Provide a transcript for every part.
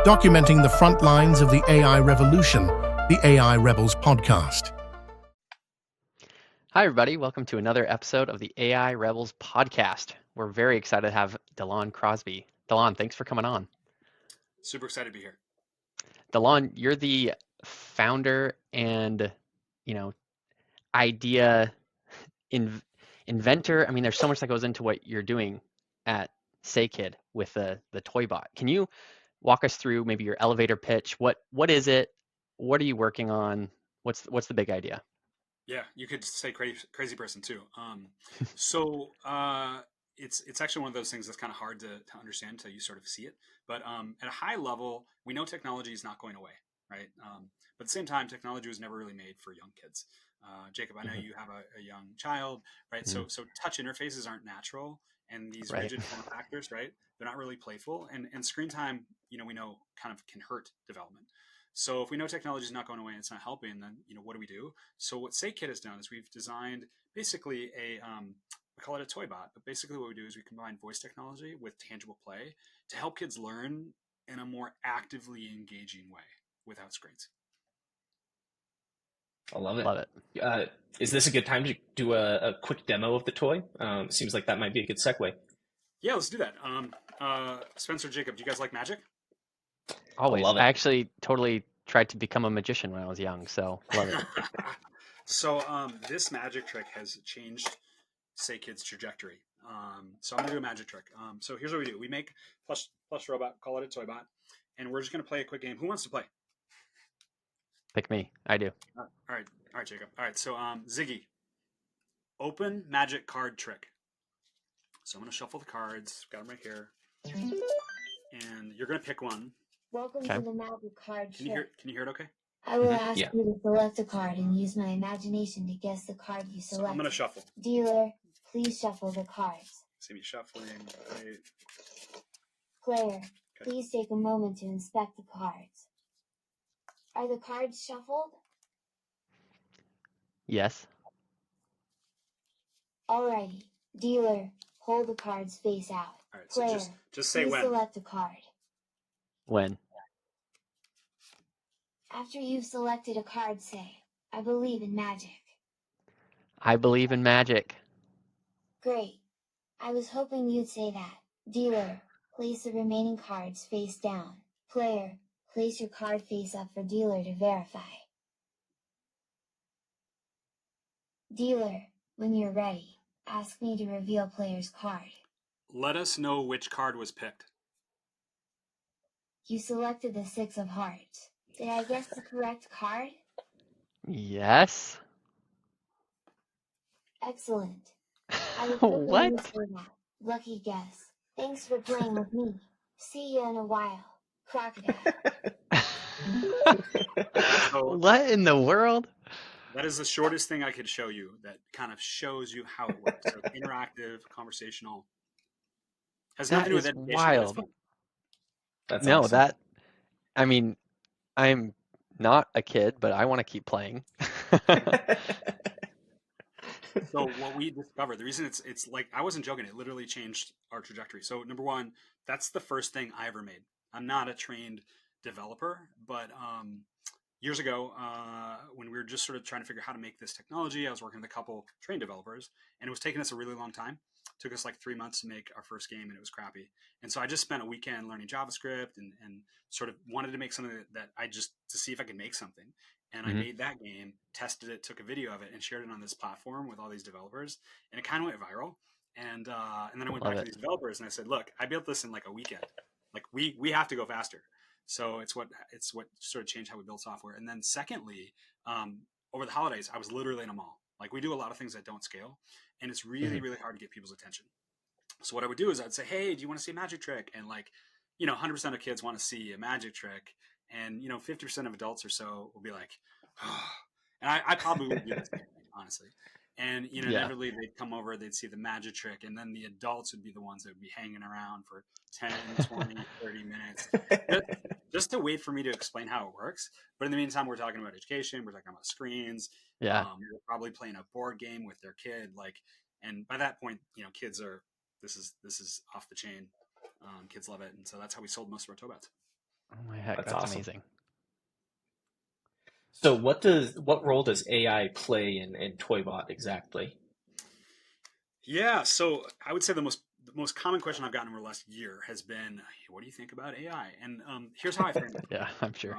documenting the front lines of the AI revolution, the AI Rebels podcast. Hi, everybody. Welcome to another episode of the AI Rebels podcast. We're very excited to have DeLonn Crosby. DeLonn, thanks for coming on. Super excited to be here. DeLonn, you're the founder and, idea inventor. I mean, there's so much that goes into what you're doing at SayKid with the toy bot. Can you walk us through maybe your elevator pitch? What is it? What are you working on? What's the big idea? Yeah, you could say crazy person too. It's actually one of those things that's kind of hard to understand until you sort of see it. But at a high level, we know technology is not going away, right? But at the same time, technology was never really made for young kids. Jacob, I know you have a young child, right? So touch interfaces aren't natural, and these rigid form factors, right? They're not really playful, and screen time, we know kind of can hurt development. So if we know technology is not going away and it's not helping, then what do we do? So what SayKid has done is we've designed basically we call it a toy bot, but basically what we do is we combine voice technology with tangible play to help kids learn in a more actively engaging way without screens. I love it. Love it. Is this a good time to do a quick demo of the toy? Seems like that might be a good segue. Yeah, let's do that. Spencer, Jacob, do you guys like magic? Always. Love it. I actually totally tried to become a magician when I was young, so love it. So this magic trick has changed SayKid's trajectory. So I'm gonna do a magic trick. So here's what we do: we make plush robot, call it a toy bot, and we're just gonna play a quick game. Who wants to play? Pick me. I do. All right, Jacob. All right, so Ziggy, open magic card trick. So I'm gonna shuffle the cards. Got them right here, and you're gonna pick one. Welcome to the magic card trick. Can you hear it okay? I will ask you to select a card and use my imagination to guess the card you select. So I'm going to shuffle. Dealer, please shuffle the cards. See me shuffling. Right. Player, please take a moment to inspect the cards. Are the cards shuffled? Yes. Alrighty. Dealer, hold the cards face out. All right, so Player, just say please when. Select a card. When? After you've selected a card, say, I believe in magic. I believe in magic. Great. I was hoping you'd say that. Dealer, place the remaining cards face down. Player, place your card face up for dealer to verify. Dealer, when you're ready, ask me to reveal player's card. Let us know which card was picked. You selected the 6 of hearts. Did I guess the correct card? Yes. Excellent. I was What? you'd say that. Lucky guess. Thanks for playing with me. See you in a while. Crocodile. What in the world? That is the shortest thing I could show you that kind of shows you how it works. So interactive, conversational. Has nothing to do with education. Wild. That's no, awesome. I'm not a kid, but I want to keep playing. So what we discovered, the reason it's like, I wasn't joking, it literally changed our trajectory. So number one, that's the first thing I ever made. I'm not a trained developer, but years ago, when we were just sort of trying to figure out how to make this technology, I was working with a couple trained developers, and it was taking us a really long time. It took us like 3 months to make our first game, and it was crappy. And so I just spent a weekend learning JavaScript and sort of wanted to make something that I just, to see if I could make something. And I made that game, tested it, took a video of it, and shared it on this platform with all these developers. And it kind of went viral. And then I went back to these developers and I said, look, I built this in like a weekend. Like we have to go faster. So it's what sort of changed how we build software. And then secondly, over the holidays, I was literally in a mall. Like we do a lot of things that don't scale, and it's really, really hard to get people's attention. So what I would do is I'd say, hey, do you want to see a magic trick? And 100% of kids want to see a magic trick. And, 50% of adults or so will be like, oh. And I probably would do the same thing, honestly. And, inevitably they'd come over, they'd see the magic trick, and then the adults would be the ones that would be hanging around for 10, 20, 30 minutes just to wait for me to explain how it works. But in the meantime, we're talking about education, we're talking about screens. Yeah. We're probably playing a board game with their kid. And by that point, kids are, this is off the chain. Kids love it. And so that's how we sold most of our toy bots. Oh my heck, That's that's awesome. amazing. So what role does AI play in Toybot exactly? Yeah, so I would say the most common question I've gotten over the last year has been, "Hey, what do you think about AI?" And here's how I frame it, Yeah, I'm sure.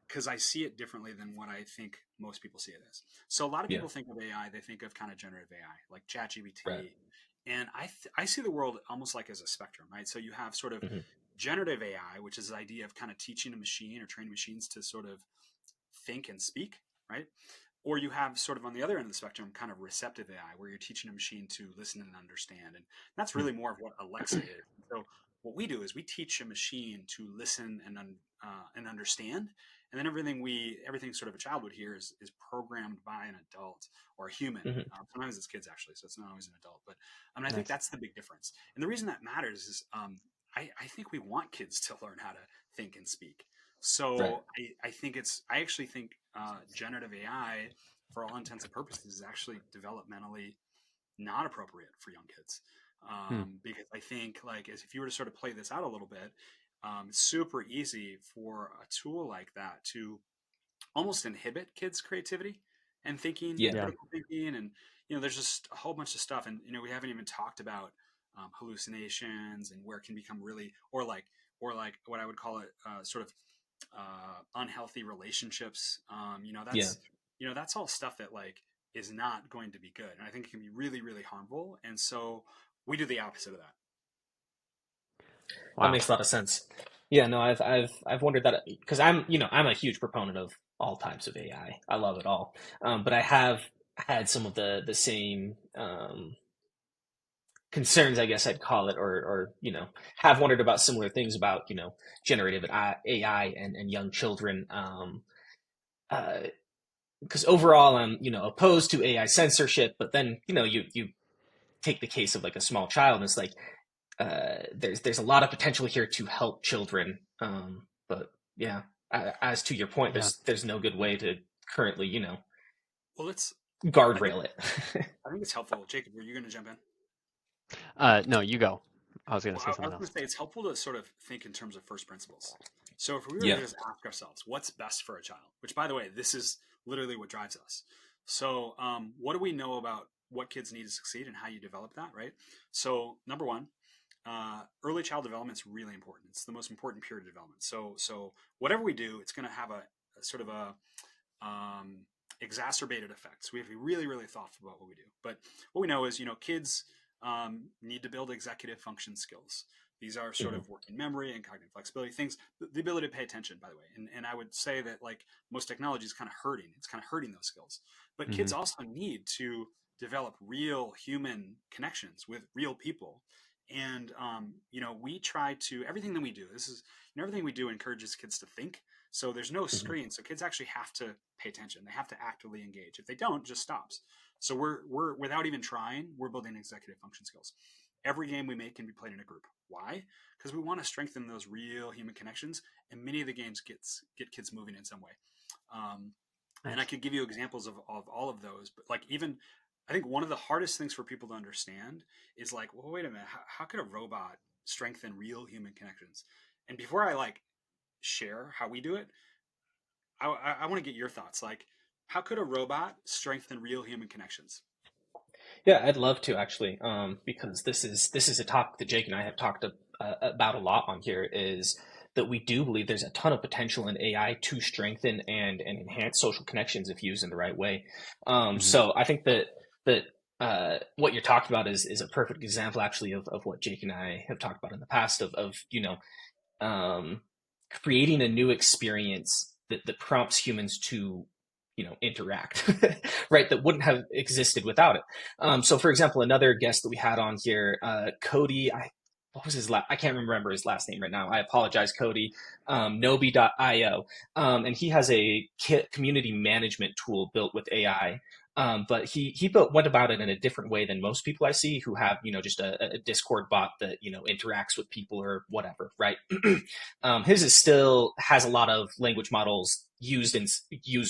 because I see it differently than what I think most people see it as. So a lot of Yeah, people think of AI, they think of kind of generative AI, like right. ChatGPT, and I see the world almost like as a spectrum, right? So you have sort of Hmm. generative AI, which is the idea of kind of teaching a machine or training machines to sort of think and speak, right? Or you have sort of on the other end of the spectrum, kind of receptive AI, where you're teaching a machine to listen and understand. And that's really more of what Alexa is. So what we do is we teach a machine to listen and understand. And then everything sort of a child would hear is programmed by an adult or a human. Hmm. Sometimes it's kids actually, so it's not always an adult. But I think Nice. that's the big difference. And the reason that matters is I think we want kids to learn how to think and speak. Right. So I actually think generative AI, for all intents and purposes, is actually developmentally not appropriate for young kids. Hmm. Because I think, like, as if you were to sort of play this out a little bit, it's super easy for a tool like that to almost inhibit kids' creativity and thinking, Yeah. Yeah. critical thinking, and there's just a whole bunch of stuff, and we haven't even talked about hallucinations and where it can become really, or like what I would call it, sort of unhealthy relationships. Yeah. That's all stuff that like is not going to be good, and I think it can be really, really harmful. And so we do the opposite of that. That Wow. makes a lot of sense. Yeah, no, I've wondered that because I'm a huge proponent of all types of AI. I love it all. But I have had some of the same concerns, I guess I'd call it, or have wondered about similar things about generative AI and young children. Because overall, I'm opposed to AI censorship, but then you take the case of like a small child, and it's like there's a lot of potential here to help children. But yeah, as to your point, Yeah. there's no good way to currently Well, it's I think guardrail it. I think it's helpful. Jacob, were you going to jump in? No, you go. I was gonna Well, say I something was going else. to say it's helpful to sort of think in terms of first principles. So if we were to Yeah. just ask ourselves, what's best for a child? Which, by the way, this is literally what drives us. So, what do we know about what kids need to succeed and how you develop that, right? So, number one, early child development is really important. It's the most important period of development. So whatever we do, it's going to have a sort of a exacerbated effects. We have to be really, really thoughtful about what we do. But what we know is, kids need to build executive function skills. These are sort Hmm. of working memory and cognitive flexibility things, the ability to pay attention, by the way. And I would say that like most technology is kind of hurting. It's kind of hurting those skills. But Hmm. kids also need to develop real human connections with real people. And we try to everything that we do. This is everything we do encourages kids to think, so there's no Hmm. screen. So kids actually have to pay attention. They have to actively engage. If they don't, it just stops. So we're without even trying, we're building executive function skills. Every game we make can be played in a group. Why? Because we want to strengthen those real human connections, and many of the games get kids moving in some way. Um, and I Nice. could give you examples of all of those, but like even I think one of the hardest things for people to understand is like, well, wait a minute, how could a robot strengthen real human connections? And before I like share how we do it, I want to get your thoughts. Like, how could a robot strengthen real human connections? Yeah, I'd love to actually, because this is a topic that Jake and I have talked about a lot on here. Is that we do believe there's a ton of potential in AI to strengthen and enhance social connections if used in the right way. Hmm. So I think that what you're talking about is a perfect example actually of what Jake and I have talked about in the past of um, creating a new experience that prompts humans to interact right, that wouldn't have existed without it. So for example, another guest that we had on here, Cody, what was his last, I can't remember his last name right now, I apologize, Cody. Nobi.io, and he has a community management tool built with AI. But he went about it in a different way than most people I see who have just a Discord bot that interacts with people or whatever, right? His is still has a lot of language models used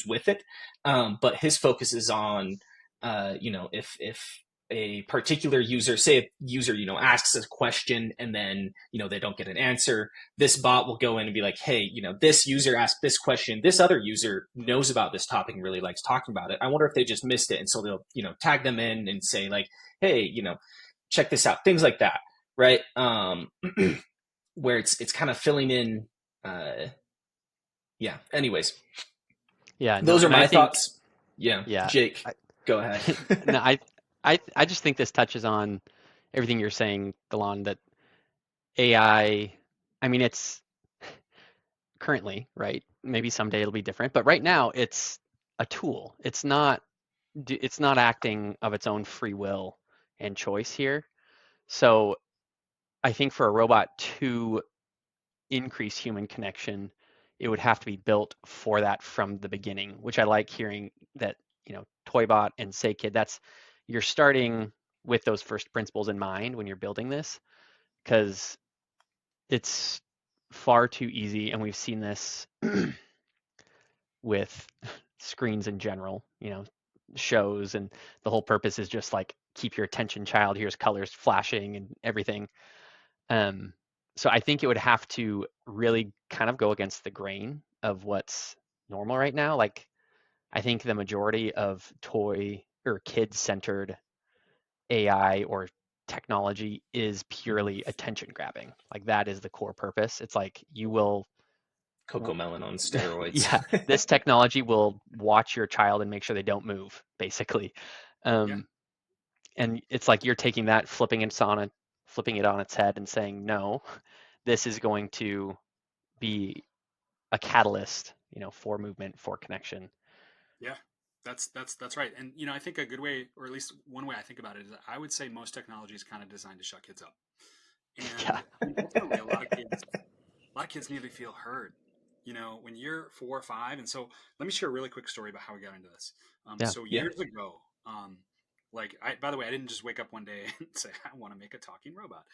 with it, but his focus is on if a particular user, say a user, asks a question and then, they don't get an answer, this bot will go in and be like, hey, this user asked this question. This other user knows about this topic and really likes talking about it. I wonder if they just missed it. And so they'll, tag them in and say like, hey, check this out. Things like that. Right. Where it's kind of filling in, yeah. Anyways. Yeah. No, those are and my I think, thoughts. Yeah. yeah. Jake, go ahead. No, I just think this touches on everything you're saying, DeLonn, that AI, I mean, it's currently, right? Maybe someday it'll be different, but right now it's a tool. It's not acting of its own free will and choice here. So I think for a robot to increase human connection, it would have to be built for that from the beginning, which I like hearing that, Toybot and SayKid, you're starting with those first principles in mind when you're building this, because it's far too easy, and we've seen this with screens in general, shows, and the whole purpose is just like keep your attention, child. Here's colors flashing and everything. So I think it would have to really kind of go against the grain of what's normal right now. Like, I think the majority of toy or kid-centered AI or technology is purely attention grabbing. Like, that is the core purpose. It's like you will Coco Melon on steroids. yeah, this technology will watch your child and make sure they don't move, basically. Yeah. And it's like you're taking that, flipping it on its head and saying, no, this is going to be a catalyst, for movement, for connection. Yeah, that's right. And I think a good way, or at least one way I think about it, is that I would say most technology is kind of designed to shut kids up. And Yeah. ultimately, a lot of kids need to feel heard. When you're 4 or 5, and so let me share a really quick story about how we got into this. Yeah. So years ago, by the way, I didn't just wake up one day and say I want to make a talking robot.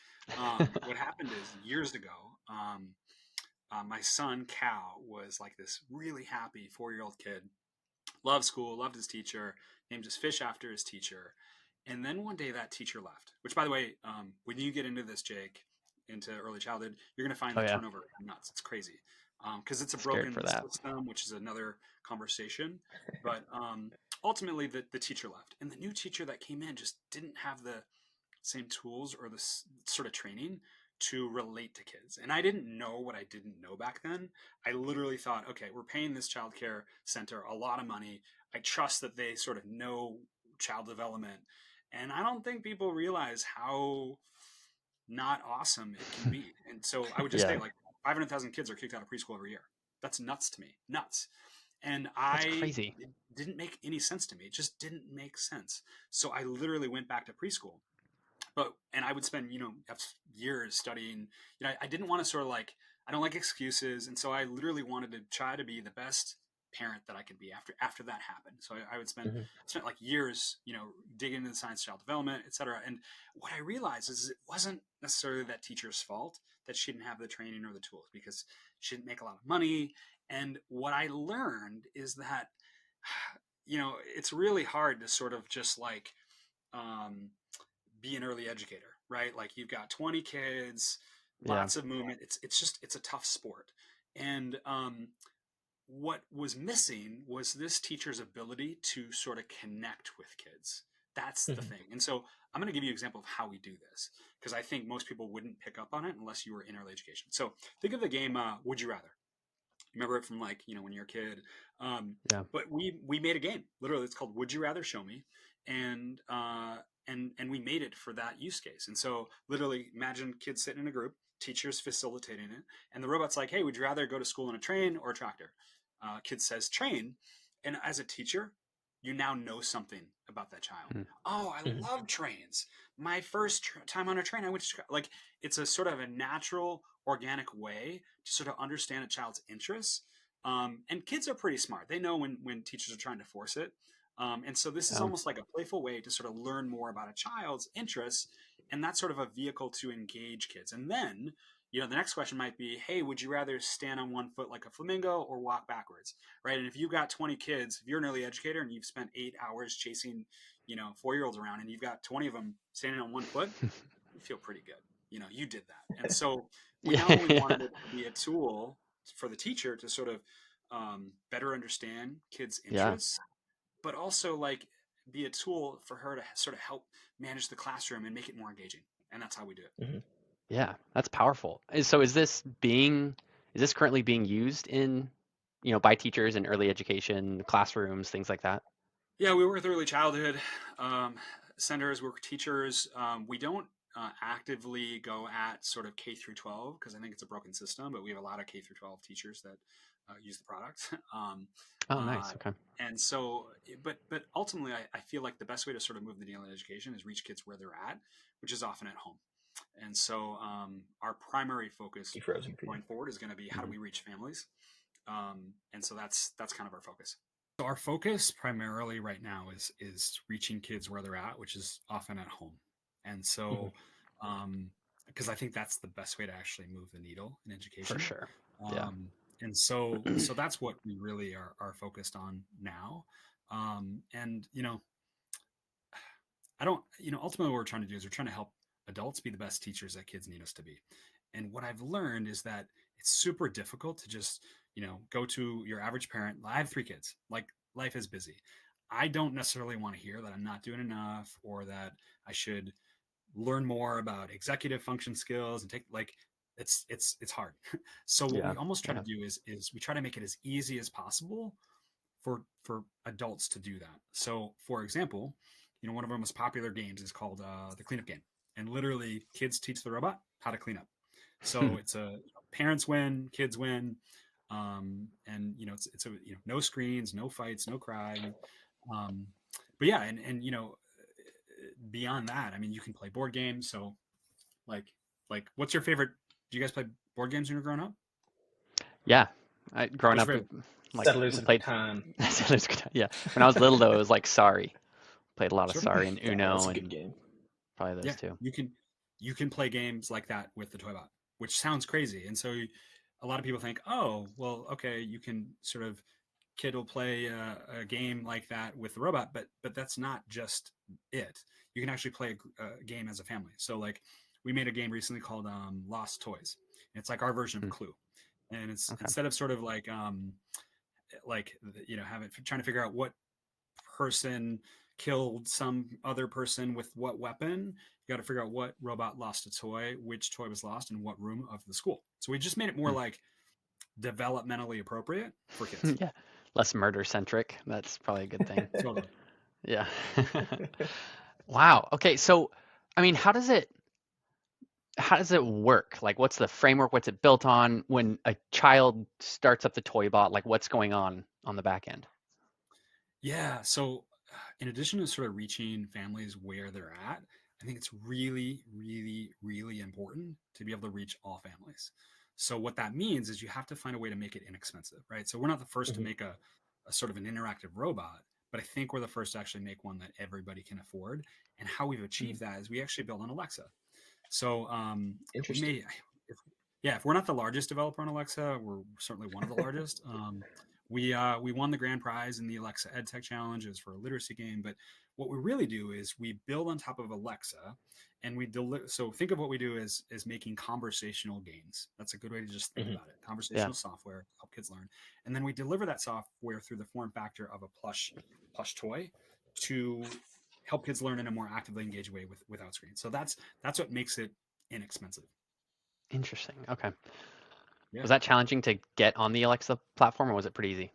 What happened is years ago, my son Cal was like this really happy 4-year-old kid, loved school, loved his teacher, named his fish after his teacher. And then one day that teacher left, which, by the way, when you get into this, Jake, into early childhood, you're going to find the turnover nuts. It's crazy because it's a broken system, which is another conversation. But ultimately, the teacher left. And the new teacher that came in just didn't have the same tools or the sort of training to relate to kids. And I didn't know what I didn't know back then. I literally thought, okay, we're paying this childcare center a lot of money. I trust that they sort of know child development. And I don't think people realize how not awesome it can be. And so I would just say, like, 500,000 kids are kicked out of preschool every year. That's nuts to me. Nuts. And crazy. It didn't make any sense to me. It just didn't make sense. So I literally went back to preschool. And I would spend, years studying, I didn't want to sort of like, I don't like excuses. And so I literally wanted to try to be the best parent that I could be after that happened. So I would spend like years, digging into the science of child development, et cetera. And what I realized is it wasn't necessarily that teacher's fault that she didn't have the training or the tools, because she didn't make a lot of money. And what I learned is that, it's really hard to sort of just like, be an early educator, right? Like, you've got 20 kids, lots of movement. It's a tough sport. And what was missing was this teacher's ability to sort of connect with kids. That's the thing. And so I'm going to give you an example of how we do this, because I think most people wouldn't pick up on it unless you were in early education. So think of the game Would You Rather. Remember it from, like, when you're a kid. But we made a game. Literally, it's called Would You Rather Show Me. And we made it for that use case. And so literally imagine kids sitting in a group, teachers facilitating it, and the robot's like, hey, would you rather go to school in a train or a tractor? Kid says train. And as a teacher, you now know something about that child. Oh, I love trains. My first time on a train, I went to, like, it's a sort of a natural, organic way to sort of understand a child's interests. And kids are pretty smart. They know when teachers are trying to force it. And so this is almost like a playful way to sort of learn more about a child's interests. And that's sort of a vehicle to engage kids. And then you know, the next question might be, hey, would you rather stand on one foot like a flamingo or walk backwards, right? And if you've got 20 kids, if you're an early educator and you've spent 8 hours chasing, you know, 4-year-olds around, and you've got 20 of them standing on one foot, you feel pretty good. You know, you did that. And so we not Yeah, only yeah, wanted it to be a tool for the teacher to sort of better understand kids' yeah, interests, but also like be a tool for her to sort of help manage the classroom and make it more engaging. And that's how we do it. Hmm. yeah. That's powerful. And so is this currently being used in, you know, by teachers in early education, classrooms, things like that? Yeah, we work with early childhood um, centers, work with teachers. We don't actively go at sort of K through 12 because I think it's a broken system, but we have a lot of K through 12 teachers that use the product. Oh, uh, nice. Okay. and so, but ultimately, I feel like the best way to sort of move the needle in education is reach kids where they're at, which is often at home. And so, our primary focus You frozen for you. going forward is going to be how do Mhm. we reach families, and so that's kind of our focus. So our focus primarily right now is reaching kids where they're at, which is often at home. And Mhm. so, because I think that's the best way to actually move the needle in For education. sure. Yeah. Um, and so that's what we really are focused on now. And you know, I don't, you know, ultimately what we're trying to do is we're trying to help adults be the best teachers that kids need us to be. And what I've learned is that it's super difficult to just, you know, go to your average parent. I have 3 kids. Like life is busy. I don't necessarily want to hear that I'm not doing enough or that I should learn more about executive function skills and take like it's hard. So what Yeah. we almost try to Yeah. do is we try to make it as easy as possible for adults to do that. So, for example, you know, one of our most popular games is called the cleanup game, and literally, kids teach the robot how to clean up. So it's a parents win, kids win, and you know, it's a you know, no screens, no fights, no crying, um, but yeah, and you know, beyond that, I mean, you can play board games. So, like, what's your favorite? Do you guys play board games when you're growing up? Yeah. Growing What's up, your favorite? like Settlers we of played. Catan. Yeah. When I was little though, it was like Sorry. Played a lot of Sure. Sorry and Yeah, that's Uno a and good game. probably those Yeah, two. you can play games like that with the toy bot, which sounds crazy. And so a lot of people think, oh, well, okay, you can sort of kid will play a game like that with the robot, but that's not just it. You can actually play a game as a family. So like we made a game recently called Lost Toys. And it's like our version of Hmm. Clue, and it's Okay. instead of sort of like you know having trying to figure out what person killed some other person with what weapon. You got to figure out what robot lost a toy, which toy was lost, in what room of the school. So we just made it more like developmentally appropriate for kids. Yeah. Less murder centric. That's probably a good thing. Totally. Yeah. Wow. Okay. So, I mean, how does it work? Like, what's the framework? What's it built on? When a child starts up the toy bot, like, what's going on the back end? Yeah. So, in addition to sort of reaching families where they're at, I think it's really, really, really important to be able to reach all families. So, what that means is you have to find a way to make it inexpensive, right? So, we're not the first to Mhm. make a sort of an interactive robot, but I think we're the first to actually make one that everybody can afford. And how we've Mhm. achieved that is we actually built on Alexa. So, we Interesting. may, if, yeah, if we're not the largest developer on Alexa, we're certainly one of the largest. We won the grand prize in the Alexa EdTech Challenge. It was for a literacy game. But what we really do is we build on top of Alexa, and we deliver. So think of what we do as making conversational games. That's a good way to just think Mhm. about it. Yeah. Conversational software to help kids learn, and then we deliver that software through the form factor of a plush toy to help kids learn in a more actively engaged way without screens. So that's what makes it inexpensive. Interesting. Okay. Yeah. Was that challenging to get on the Alexa platform, or was it pretty easy?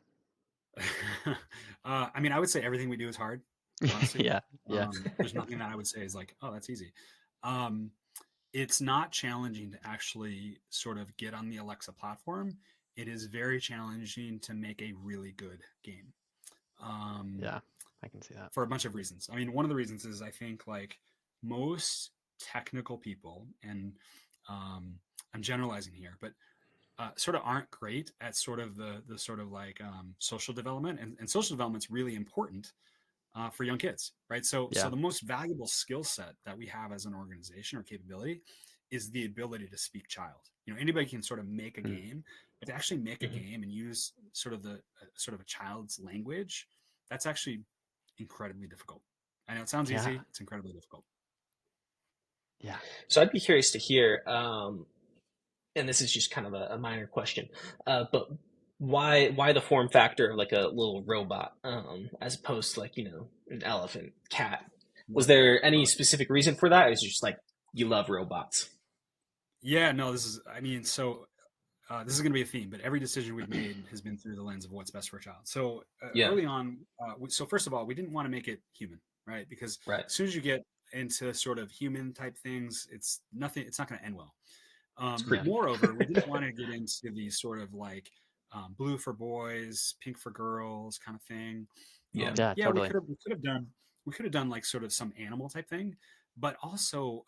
I mean, I would say everything we do is hard, honestly. Yeah. Yeah. There's nothing that I would say is like, oh, that's easy. Um, it's not challenging to actually sort of get on the Alexa platform. It is very challenging to make a really good game. Um, Yeah. I can see that. for a bunch of reasons. I mean, one of the reasons is I think like most technical people, and um, I'm generalizing here, but sort of aren't great at sort of the sort of like social development, and social development's really important for young kids, right? So Yeah. the most valuable skill set that we have as an organization or capability is the ability to speak child. Anybody can sort of make a game, but to actually make a game and use sort of sort of a child's language, that's actually incredibly difficult. I know it sounds Yeah. easy. It's incredibly difficult. Yeah. So I'd be curious to hear, and this is just kind of a minor question, but why the form factor of like a little robot, as opposed to like, an elephant, cat? Was there any specific reason for that? Or is it just like you love robots? Yeah, no, this is going to be a theme, but every decision we've made has been through the lens of what's best for a child. So Yeah. early on, so first of all, we didn't want to make it human, right? Because Right. as soon as you get into sort of human type things, it's not going to end well. creepy. Moreover, we didn't want to get into the sort of like blue for boys, pink for girls kind of thing. Yeah. Yeah, totally. we could have done like sort of some animal type thing, but also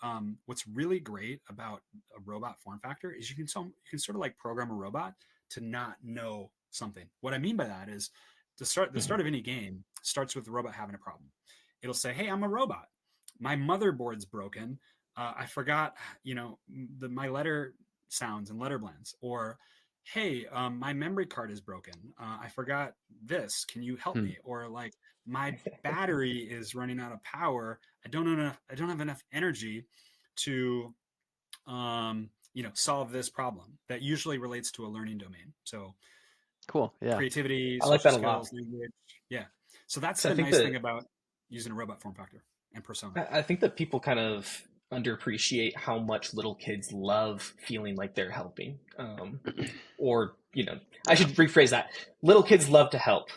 what's really great about a robot form factor is you can sort of like program a robot to not know something. What I mean by that is the start of any game starts with the robot having a problem. It'll say, "Hey, I'm a robot. My motherboard's broken. I forgot, my letter sounds and letter blends." Or, "Hey, my memory card is broken. I forgot this. Can you help me?" Or like, "My battery is running out of power. I don't have enough energy to, solve this problem." That usually relates to a learning domain. So Cool. Yeah. creativity, I like social that a lot. skills, language. Yeah. So that's So I the think nice that thing about using a robot form factor and persona. I think that people kind of underappreciate how much little kids love feeling like they're helping. Or, I should rephrase that. Little kids love to help.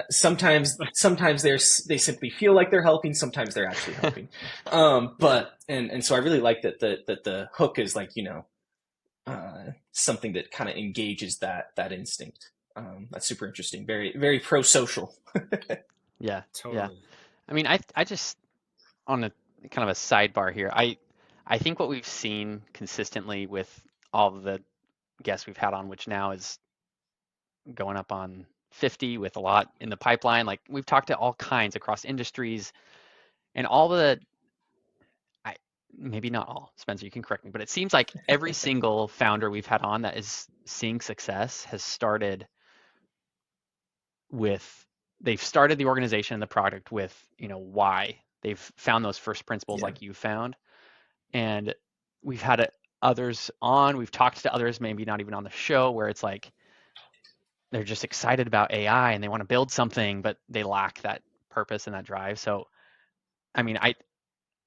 Sometimes they simply feel like they're helping. Sometimes they're actually helping. And so I really like that the hook is like, something that kind of engages that instinct. That's super interesting. Very, very pro-social. Yeah. Totally. Yeah. I mean, I just, on a kind of a sidebar here, I think what we've seen consistently with all of the guests we've had on, which now is going up on 50 with a lot in the pipeline, like we've talked to all kinds across industries and all the, maybe not all, Spencer, you can correct me, but it seems like every single founder we've had on that is seeing success has started with, they've started the organization and the product with, why. They've found those first principles like you found. And we've had others on, we've talked to others, maybe not even on the show, where it's like they're just excited about AI and they want to build something, but they lack that purpose and that drive. So, I mean,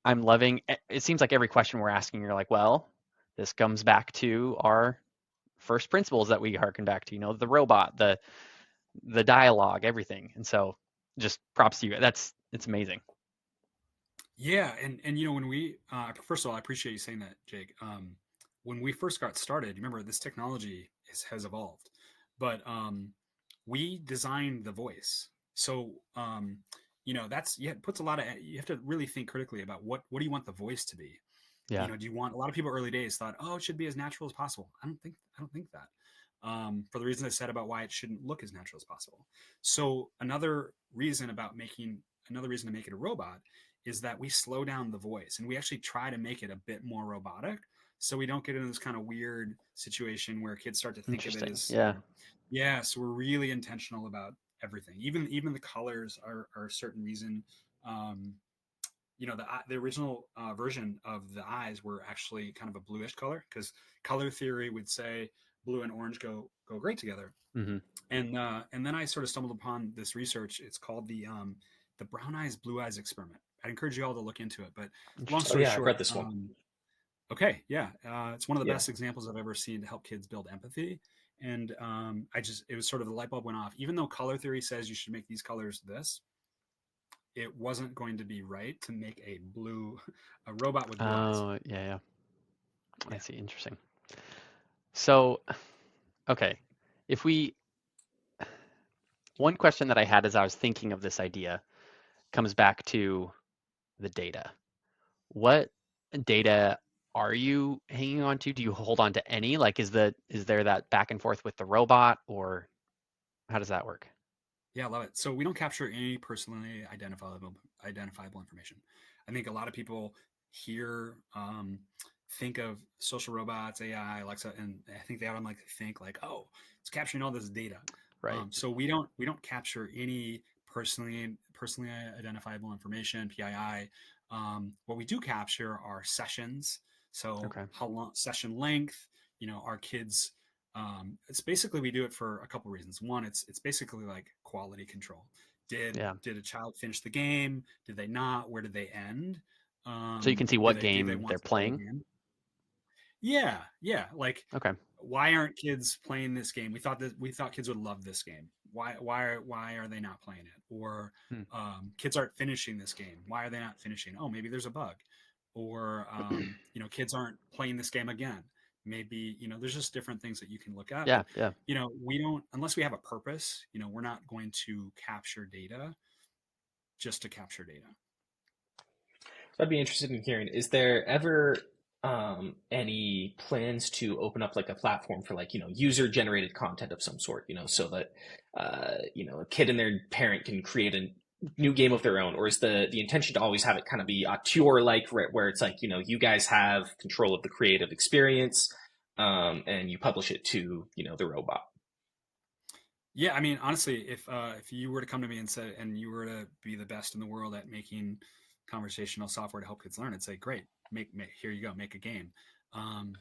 I'm loving, it seems like every question we're asking, you're like, well, this comes back to our first principles that we harken back to, the robot, the dialogue, everything. And so just props to you. It's amazing. Yeah, and when we first of all, I appreciate you saying that, Jake. When we first got started, remember this technology has evolved, but we designed the voice. So it puts a lot of, you have to really think critically about what do you want the voice to be. Yeah. Do you want, a lot of people early days thought, oh, it should be as natural as possible. I don't think that. For the reason I said about why it shouldn't look as natural as possible. So another reason to make it a robot is that we slow down the voice and we actually try to make it a bit more robotic, so we don't get into this kind of weird situation where kids start to think of it as so we're really intentional about everything. Even the colors are a certain reason. The original version of the eyes were actually kind of a bluish color, because color theory would say blue and orange go great together. Mm-hmm. And then I sort of stumbled upon this research. It's called the brown eyes, blue eyes experiment. I'd encourage you all to look into it. But long story short, I've read this one. Okay, yeah, it's one of the best examples I've ever seen to help kids build empathy. And it was sort of the light bulb went off. Even though color theory says you should make these colors this, it wasn't going to be right to make a robot with blue eyes. Oh, yeah. I see. Interesting. So, okay, one question that I had as I was thinking of this idea comes back to the data. What data are you hanging on to? Do you hold on to any? Like, is there that back and forth with the robot, or how does that work? Yeah, I love it. So we don't capture any personally identifiable information. I think a lot of people hear think of social robots, AI, Alexa, and I think they automatically think like, oh, it's capturing all this data. Right. So we don't capture any personally identifiable information, PII. What we do capture are sessions. So Okay. how long session length, our kids. It's basically we do it for a couple reasons. One, it's basically like quality control. Yeah. Did a child finish the game? Did they not? Where did they end? So you can see what Do they game want they're to play playing. again? Yeah, yeah. Like, Okay. why aren't kids playing this game? We thought kids would love this game. Why are they not playing it? Or Hmm. kids aren't finishing this game. Why are they not finishing? Oh, maybe there's a bug. Or kids aren't playing this game again. Maybe there's just different things that you can look at. Yeah. But Yeah. we don't, unless we have a purpose. We're not going to capture data just to capture data. So I'd be interested in hearing, is there ever any plans to open up like a platform for like, user generated content of some sort, so that, a kid and their parent can create a new game of their own? Or is the intention to always have it kind of be a tour like where it's like, you guys have control of the creative experience, and you publish it to, the robot? Yeah, I mean, honestly, if you were to come to me and you were to be the best in the world at making conversational software to help kids learn, I'd say, great, make here you go, make a game.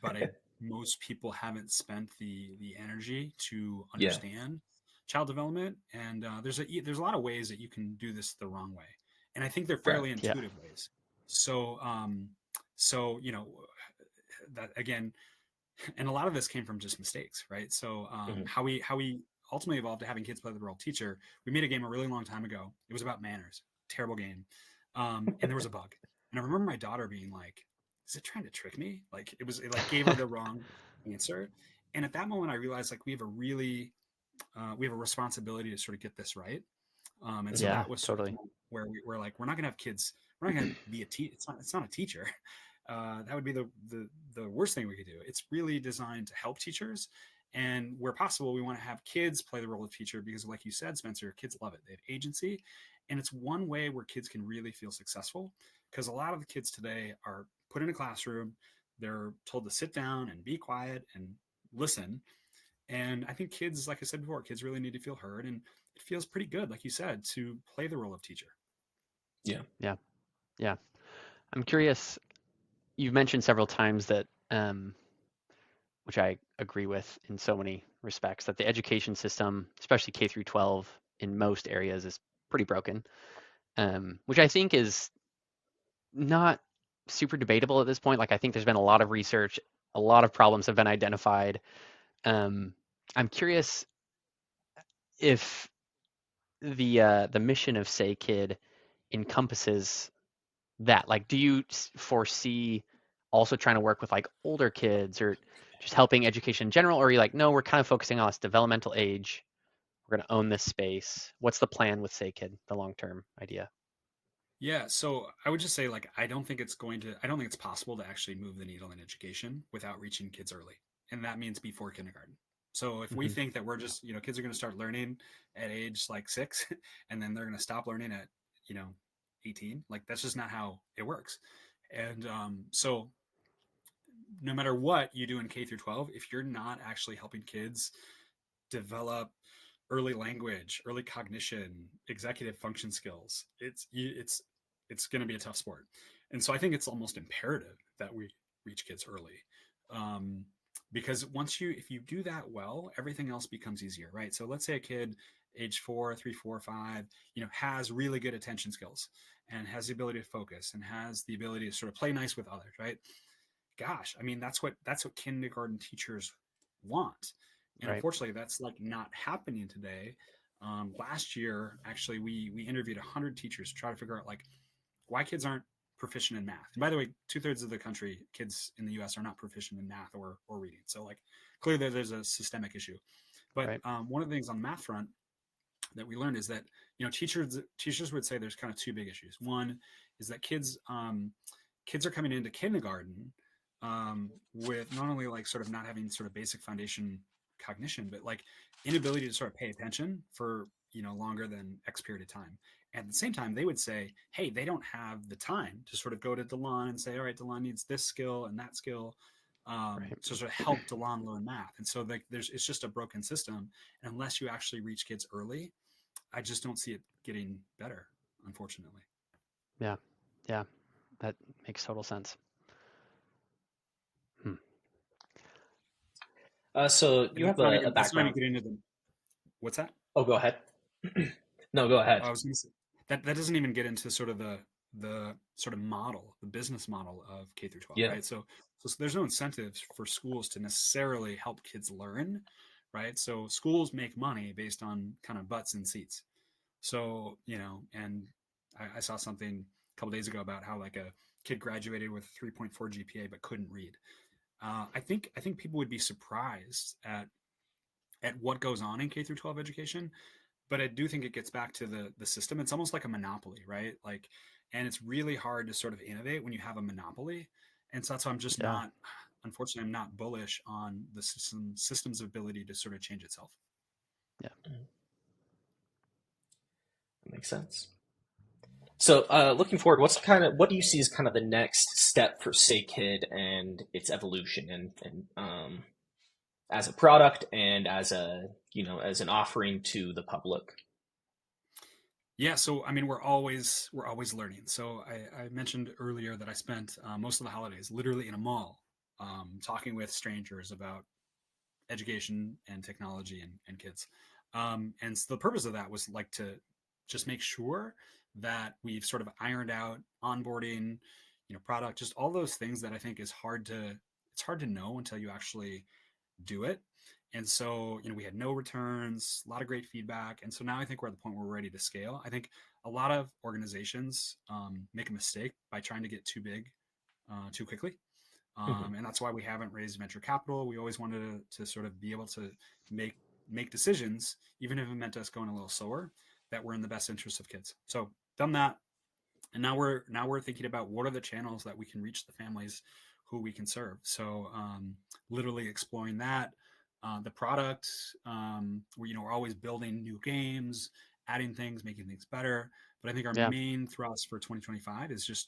But most people haven't spent the energy to Yeah. understand child development, and there's a lot of ways that you can do this the wrong way, and I think they're Right. fairly Yeah. intuitive ways. So, that again, and a lot of this came from just mistakes, right? So Mhm. how we ultimately evolved to having kids play the role of teacher. We made a game a really long time ago. It was about manners. Terrible game, and there was a bug. And I remember my daughter being like, "Is it trying to trick me?" Like it like gave her the wrong answer. And at that moment, I realized like we have a responsibility to sort of get this right. And so Yeah. that was sort of Totally. where we're like, we're not going to have kids. We're not going to be a teacher. It's not a teacher. That would be the worst thing we could do. It's really designed to help teachers. And where possible, we want to have kids play the role of teacher because, like you said, Spencer, kids love it. They have agency. And it's one way where kids can really feel successful because a lot of the kids today are put in a classroom. They're told to sit down and be quiet and listen. And I think kids, like I said before, kids really need to feel heard. And it feels pretty good, like you said, to play the role of teacher. Yeah. Yeah. Yeah. I'm curious. You've mentioned several times that, which I agree with in so many respects, that the education system, especially K through 12, in most areas, is pretty broken. Which I think is not super debatable at this point. Like I think there's been a lot of research, a lot of problems have been identified. I'm curious if the mission of Say Kid encompasses that. Like, do you foresee also trying to work with like older kids or just helping education in general, or are you like, no, we're kind of focusing on this developmental age. We're going to own this space. What's the plan with Say Kid, the long-term idea? Yeah, so I would just say like I don't think it's possible to actually move the needle in education without reaching kids early. And that means before kindergarten. So if we Mm-hmm. think that we're just, kids are going to start learning at age like 6 and then they're going to stop learning at, you know, 18, like that's just not how it works. And so no matter what you do in K through 12, if you're not actually helping kids develop early language, early cognition, executive function skills, it's going to be a tough sport. And so I think it's almost imperative that we reach kids early. Um, because if you do that well, everything else becomes easier, right? So let's say a kid age 4, 3, 4, 5, has really good attention skills and has the ability to focus and has the ability to sort of play nice with others, right? Gosh, I mean, that's what kindergarten teachers want. And Right. unfortunately, that's like not happening today. Last year, actually, we interviewed 100 teachers to try to figure out like why kids aren't proficient in math. And by the way, 2/3 of the country, kids in the U.S. are not proficient in math or reading. So like clearly there's a systemic issue. But Right. one of the things on the math front that we learned is that teachers would say there's kind of two big issues. One is that kids are coming into kindergarten with not only like sort of not having sort of basic foundation cognition, but like inability to sort of pay attention for longer than X period of time. And at the same time, they would say, hey, they don't have the time to sort of go to DeLonn and say, all right, DeLonn needs this skill and that skill, Right. to sort of help DeLonn learn math. And so it's just a broken system. And unless you actually reach kids early, I just don't see it getting better, unfortunately. Yeah. That makes total sense. So you have a That's not even background. getting into the, what's that? Oh, go ahead. No, go ahead. I was going to say that doesn't even get into sort of the sort of model, the business model of K through 12, Yeah. right? So there's no incentives for schools to necessarily help kids learn, right? So schools make money based on kind of butts and seats. So, and I saw something a couple days ago about how like a kid graduated with 3.4 GPA but couldn't read. I think people would be surprised at what goes on in K through 12 education, but I do think it gets back to the system. It's almost like a monopoly, right? Like, and it's really hard to sort of innovate when you have a monopoly. And so that's why I'm just Yeah. unfortunately, I'm not bullish on the system's ability to sort of change itself. Yeah. That makes sense. So, looking forward, what do you see as kind of the next step for Say Kid and its evolution, and as a product and as as an offering to the public? Yeah, so I mean, we're always learning. So I mentioned earlier that I spent most of the holidays literally in a mall, talking with strangers about education and technology and kids. And so the purpose of that was like to just make sure that we've sort of ironed out onboarding, product, just all those things that I think it's hard to know until you actually do it. And so, we had no returns, a lot of great feedback. And so now I think we're at the point where we're ready to scale. I think a lot of organizations make a mistake by trying to get too big too quickly. And that's why we haven't raised venture capital. We always wanted to sort of be able to make decisions, even if it meant us going a little slower, that were in the best interest of kids. So done that. And now we're thinking about what are the channels that we can reach the families who we can serve. So literally exploring that. The product, we're always building new games, adding things, making things better. But I think our main thrust for 2025 is just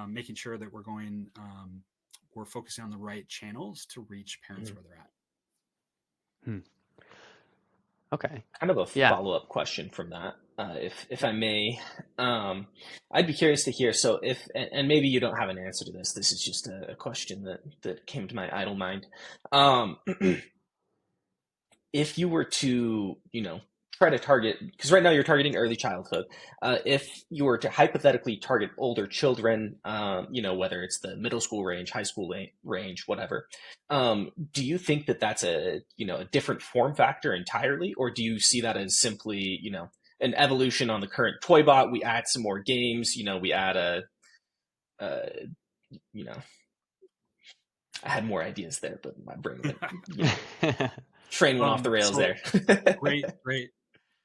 making sure that we're focusing on the right channels to reach parents where they're at. Okay. Kind of a follow-up question from that, if I may. I'd be curious to hear. So and maybe you don't have an answer to this. This is just a question that came to my idle mind. If you were to, try to target, because right now you're targeting early childhood, if you were to hypothetically target older children, whether it's the middle school range, high school range, whatever, do you think that that's a different form factor entirely, or do you see that as simply, an evolution on the current Toybot? We add some more games, we add I had more ideas there, but my brain went, train went off the rails there. Great.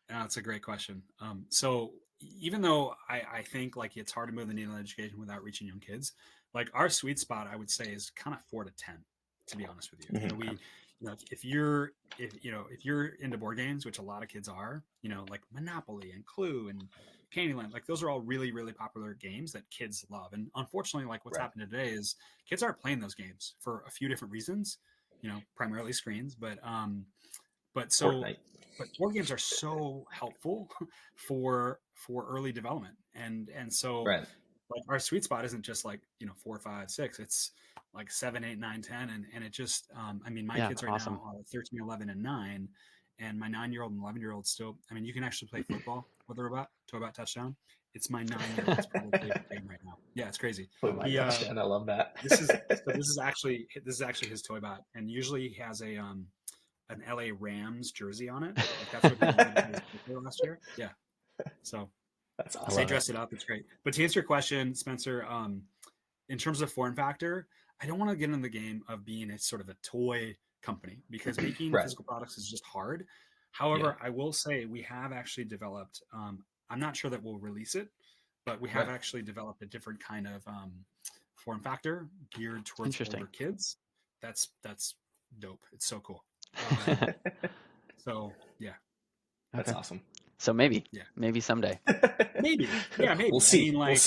That's a great question. So even though I think like it's hard to move the needle in education without reaching young kids, like our sweet spot, I would say, is kind of 4 to 10, to be honest with you. If you're into board games, which a lot of kids are, like Monopoly and Clue and Candyland, like those are all really, really popular games that kids love. And unfortunately, like what's happening today is kids aren't playing those games for a few different reasons, primarily screens, but board games are so helpful for early development. And so like our sweet spot isn't just like, 4, 5, 6, it's like 7, 8, 9, 10. And it just, my kids right now are 13, 11, and 9. And my 9-year-old and 11-year-old still, you can actually play football with a robot, Toybot Touchdown. It's my 9-year-old's probably favorite game right now. Yeah, it's crazy. Touchdown, I love that. This is actually his Toybot. And usually he has an LA Rams jersey on it. Like that's what he wanted last year. Yeah. So that's awesome. They dress it up. It's great. But to answer your question, Spencer, in terms of form factor, I don't want to get in the game of being a sort of a toy company, because making physical products is just hard. However, I will say we have actually developed, I'm not sure that we'll release it, but we have actually developed a different kind of form factor geared towards older kids. That's dope. It's so cool. So yeah. That's awesome. So maybe, Yeah. maybe someday. Maybe. Yeah, maybe. We'll see. I mean, like,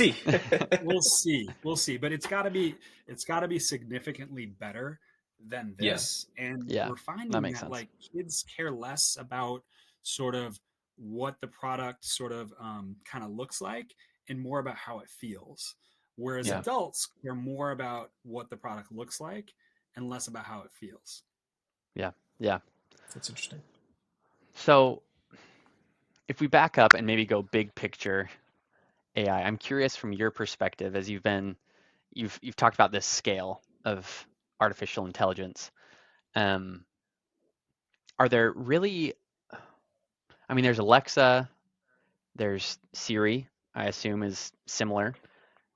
We'll see. we'll see. But it's got to be significantly better than Yeah. this. And Yeah, we're that finding makes that sense. like kids care less about sort of what the product sort of kind of looks like and more about how it feels. Whereas Yeah. adults care more about what the product looks like and less about how it feels. Yeah. Yeah. That's interesting. So if we back up and maybe go big picture AI, I'm curious from your perspective as you've talked about this scale of artificial intelligence. Um, are there really, I mean, there's Alexa, there's Siri, I assume is similar.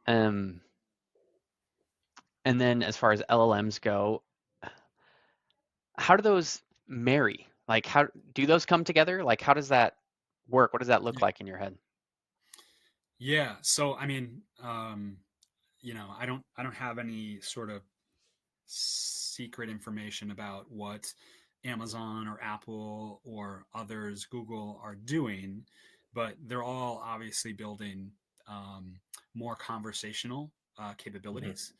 Um, and then as far as LLMs go, how do those marry? Like, how do those come together? Like, how does that work? What does that look Yeah. like in your head? Yeah. So I mean, I don't have any sort of secret information about what Amazon or Apple or others, Google, are doing, but they're all obviously building um, more conversational Mm-hmm. capabilities.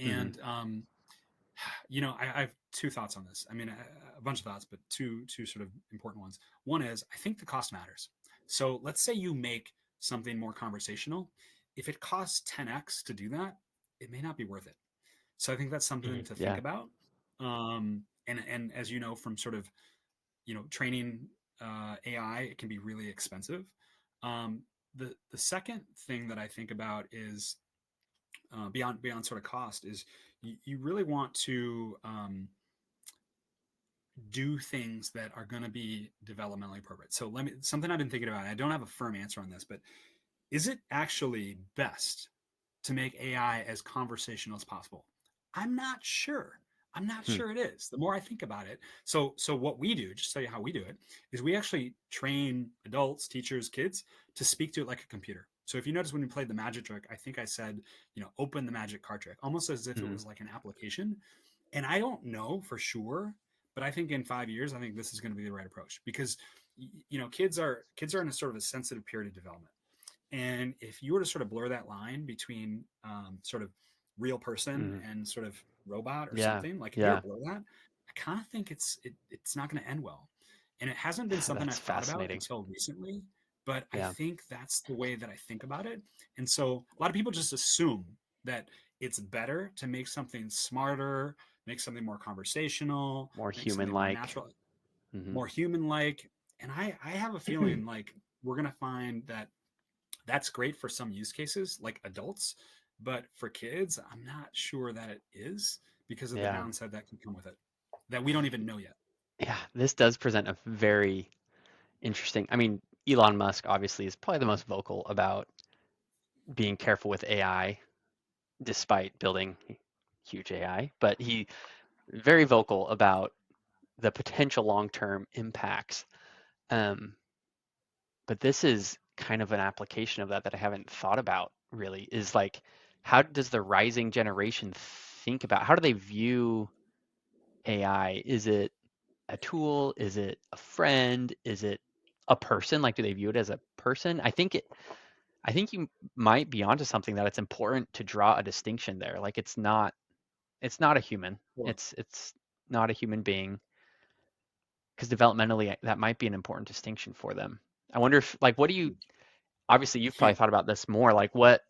Hmm. And I have two thoughts on this. I mean, a bunch of thoughts, but two sort of important ones. One is I think the cost matters. So let's say you make something more conversational. If it costs 10x to do that, it may not be worth it. So I think that's something Mm-hmm. to think Yeah. about. And as you know from sort of training AI, it can be really expensive. Um, the second thing that I think about is beyond sort of cost is you really want to do things that are going to be developmentally appropriate. So something I've been thinking about. I don't have a firm answer on this, but is it actually best to make AI as conversational as possible? I'm not sure. I'm not Hmm. sure it is. The more I think about it, so what we do, just to tell you how we do it, is we actually train adults, teachers, kids to speak to it like a computer. So if you notice when we played the magic trick, I think I said, open the magic card trick, almost as if it Hmm. was like an application. And I don't know for sure, but I think in 5 years, I think this is going to be the right approach because kids are in a sort of a sensitive period of development. And if you were to sort of blur that line between sort of real person Hmm. and sort of robot or Yeah. something, like if you were Yeah. to blur that, I kind of think it's not going to end well. And it hasn't been something That's I've thought about fascinating. until recently, but I Yeah. think that's the way that I think about it. And so a lot of people just assume that it's better to make something smarter, make something more conversational, More make something more human-like. natural, Hmm. more human like. And I have a feeling like we're going to find that that's great for some use cases like adults, but for kids I'm not sure that it is because of the Yeah. downside that can come with it that we don't even know yet. Yeah. This does present a very interesting. I mean, Elon Musk obviously is probably the most vocal about being careful with AI, despite building huge AI, but he very vocal about the potential long-term impacts. Um, but this is kind of an application of that I haven't thought about really, is like, how does the rising generation think about, how do they view AI? Is it a tool? Is it a friend? Is it a person? Like, do they view it as a person? I think you might be onto something, that it's important to draw a distinction there. Like, it's not a human. Well, It's not a human being, because developmentally that might be an important distinction for them. I wonder if, like, what do you, obviously you've probably huge. thought about this more, like what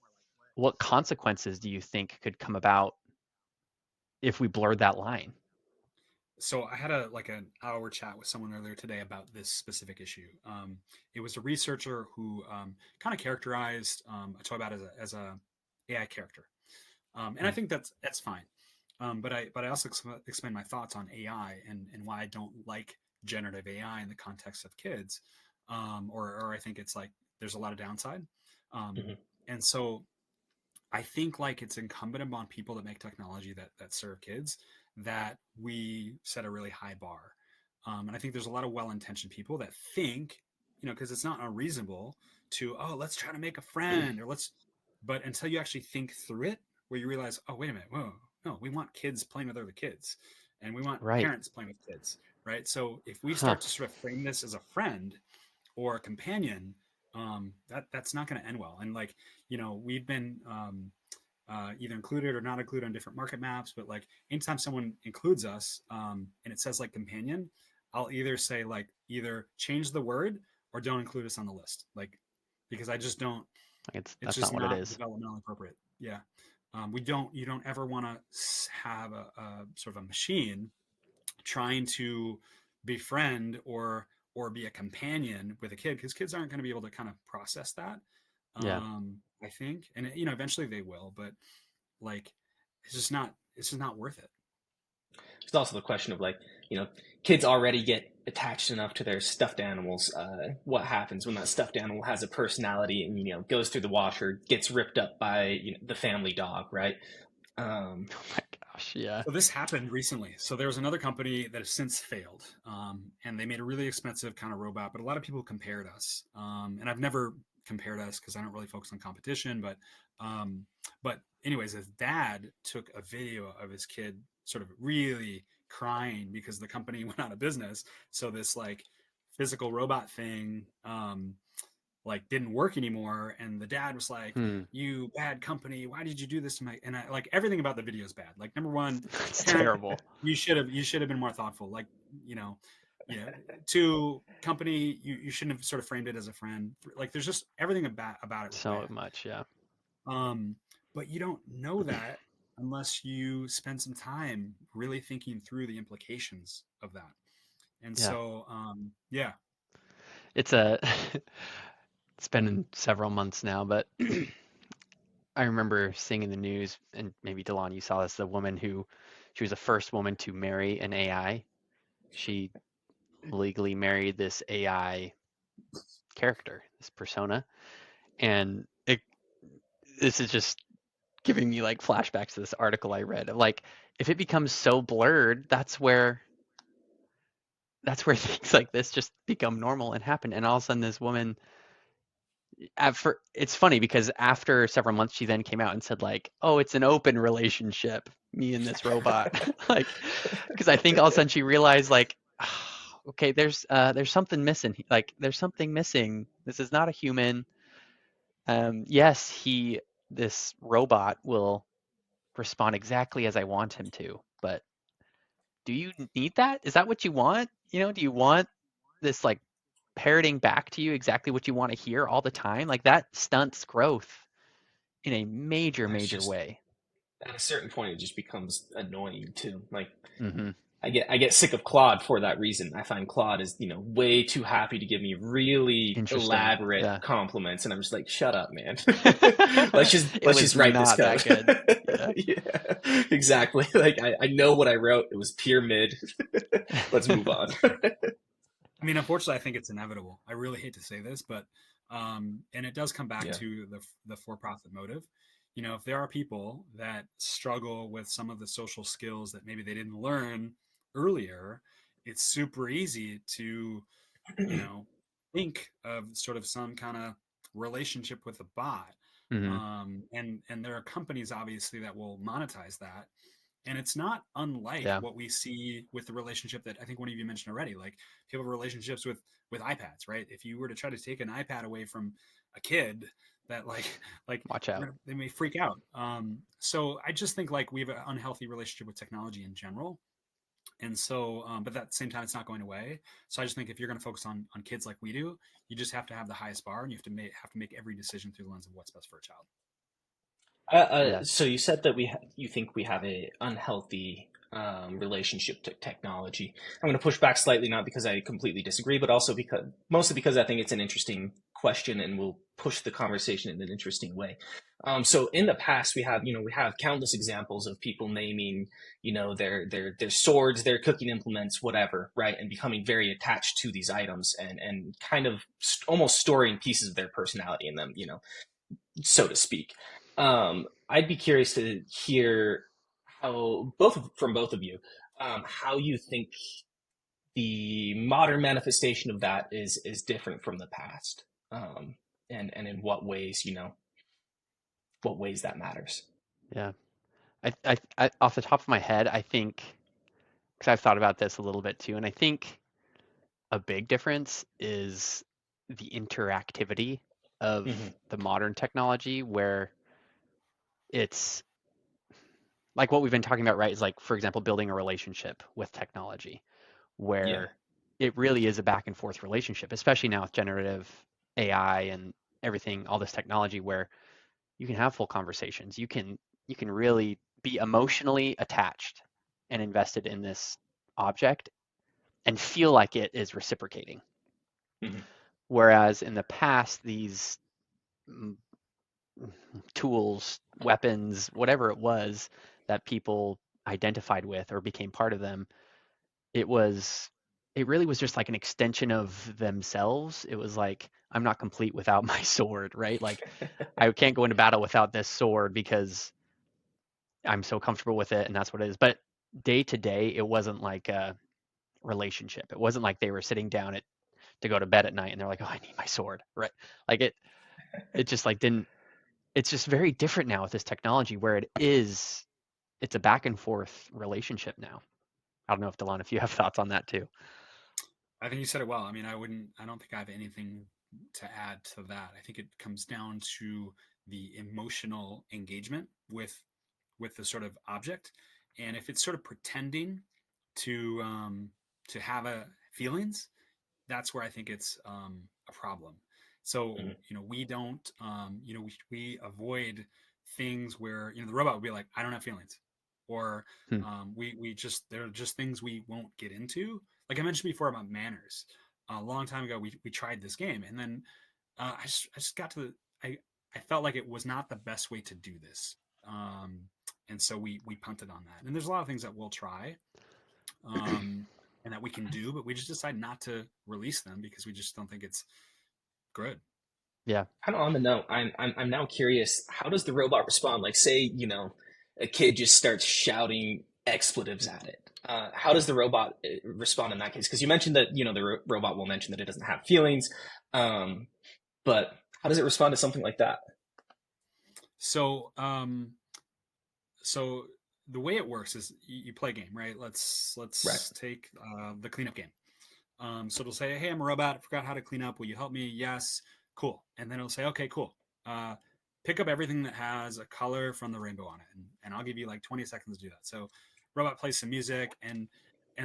consequences do you think could come about if we blurred that line? So I had an hour chat with someone earlier today about this specific issue. It was a researcher who kind of characterized a toy bot as a AI character, and I Mm, think that's fine. But I also explained my thoughts on AI and why I don't like generative AI in the context of kids, or I think it's like there's a lot of downside, um, Mm-hmm. and so I think like it's incumbent upon people that make technology that serve kids that we set a really high bar. And I think there's a lot of well-intentioned people that think, because it's not unreasonable to, oh, let's try to make a friend or but until you actually think through it, where you realize, oh, wait a minute, whoa, no, we want kids playing with other kids and we want right. parents playing with kids, right? So if we Huh. start to sort of frame this as a friend, or a companion, that's not going to end well. And like, we've been either included or not included on different market maps, but like anytime someone includes us and it says like companion, I'll either say like either change the word or don't include us on the list, like, because I just don't, it's That's just not what it not is. developmentally appropriate. Yeah. You don't ever want to have a sort of a machine trying to befriend or be a companion with a kid, because kids aren't going to be able to kind of process that. Yeah. I think, and eventually they will, but like it's just not worth it. It's also the question of like, kids already get attached enough to their stuffed animals. What happens when that stuffed animal has a personality and goes through the washer, gets ripped up by the family dog, right? Oh my gosh, yeah. So this happened recently. So there was another company that has since failed, and they made a really expensive kind of robot. But a lot of people compared us, and I've never compared us because I don't really focus on competition. But anyways, his dad took a video of his kid sort of really crying because the company went out of business. So this like physical robot thing like didn't work anymore, and the dad was like, you bad company, why did you do this to my, and I like everything about the video is bad. Like number one, It's parent, terrible. you should have been more thoughtful. Like, to company, you shouldn't have sort of framed it as a friend. Like there's just everything about it was So bad. much, yeah. But you don't know that unless you spend some time really thinking through the implications of that. And Yeah. so yeah. It's it's been several months now, but I remember seeing in the news, and maybe DeLonn, you saw this, the woman she was the first woman to marry an AI. She legally married this AI character, this persona, and this is just giving me like flashbacks to this article I read of like, if it becomes so blurred, that's where things like this just become normal and happen. And all of a sudden, this woman, it's funny because after several months, she then came out and said like, "Oh, it's an open relationship, me and this robot." Like, because I think all of a sudden she realized like, okay, there's something missing. Like, there's something missing. This is not a human. Yes, this robot will respond exactly as I want him to, but do you need that? Is that what you want? Do you want this like parroting back to you exactly what you want to hear all the time? Like that stunts growth in a major, It's major just way. at a certain point it just becomes annoying too. Like Mm-hmm. I get sick of Claude for that reason. I find Claude is way too happy to give me really Interesting. elaborate Yeah. compliments, and I'm just like, shut up, man. It let's was just write this not code. that good. Yeah. Yeah, exactly. Like I know what I wrote. It was pure mid. Let's move on. I mean, unfortunately, I think it's inevitable. I really hate to say this, but and it does come back Yeah. to the for-profit motive. If there are people that struggle with some of the social skills that maybe they didn't learn earlier, it's super easy to, think of sort of some kind of relationship with a bot. Mm-hmm. And there are companies obviously that will monetize that. And it's not unlike Yeah. what we see with the relationship that I think one of you mentioned already. Like people have relationships with iPads, right? If you were to try to take an iPad away from a kid, that like Watch out. they may freak out. So I just think like we have an unhealthy relationship with technology in general. And so, but at the same time, it's not going away. So I just think if you're going to focus on kids like we do, you just have to have the highest bar, and you have to make every decision through the lens of what's best for a child. Yeah. So you said that you think we have a unhealthy relationship to technology. I'm going to push back slightly, not because I completely disagree, but also mostly because I think it's an interesting question and will push the conversation in an interesting way. So in the past, we have countless examples of people naming, their swords, their cooking implements, whatever, right, and becoming very attached to these items and kind of almost storing pieces of their personality in them, so to speak. I'd be curious to hear from both of you, how you think the modern manifestation of that is different from the past, and in what ways, what ways that matters. Yeah. I off the top of my head, I think, because I've thought about this a little bit too, and I think a big difference is the interactivity of Mm-hmm. the modern technology, where it's like what we've been talking about, right? Is like, for example, building a relationship with technology, Yeah. where it really is a back and forth relationship, especially now with generative AI and everything, all this technology, where you can have full conversations. You can really be emotionally attached and invested in this object and feel like it is reciprocating. Mm-hmm. Whereas in the past, these mm, tools, weapons, whatever it was that people identified with or became part of them, it was it really was just like an extension of themselves. It was like, I'm not complete without my sword, right? Like, I can't go into battle without this sword because I'm so comfortable with it and that's what it is. But day to day, it wasn't like a relationship. It wasn't like they were sitting down to go to bed at night and they're like, oh, I need my sword, right? Like it just like didn't. It's just very different now with this technology where it's a back and forth relationship now. I don't know if DeLonn, if you have thoughts on that too. I think you said it well. I mean, I don't think I have anything to add to that. I think it comes down to the emotional engagement with the sort of object, and if it's sort of pretending to have a feelings, that's where I think it's a problem. So Mm-hmm. we don't we avoid things where the robot would be like, I don't have feelings, or Hmm. we just there are just things we won't get into. Like I mentioned before about manners, a long time ago we tried this game, and then I just got to I felt like it was not the best way to do this, and so we punted on that. And there's a lot of things that we'll try, um, and that we can do, but we just decide not to release them because we just don't think it's good. Yeah. Kind of on the note, I'm now curious. How does the robot respond? Like, say, a kid just starts shouting expletives at it. How does the robot respond in that case? Because you mentioned that the robot will mention that it doesn't have feelings, um, but how does it respond to something like that? So so the way it works is you play a game, right? Right. Let's take the cleanup game. So it'll say, hey, I'm a robot, I forgot how to clean up, will you help me? Yes. Cool. And then it'll say, okay, cool, uh, pick up everything that has a color from the rainbow on it, and I'll give you like 20 seconds to do that. So robot plays some music, and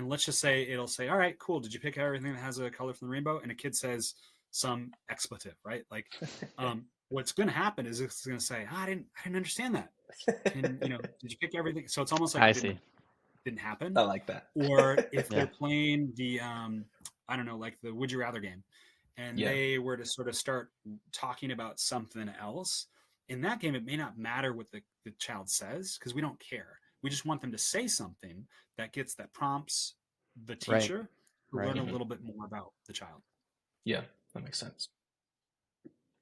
let's just say it'll say, all right, cool, did you pick up everything that has a color from the rainbow? And a kid says some expletive, right? Like, what's going to happen is it's going to say, I didn't understand that. Can did you pick everything? So it's almost like I it see. didn't happen. I like that. Or if they're Yeah. playing the I don't know, like the would you rather game, and Yeah. they were to sort of start talking about something else, in that game it may not matter what the child says because we don't care. We just want them to say something that prompts the Right. teacher to Right. learn a Hmm. little bit more about the child. Yeah, that makes sense.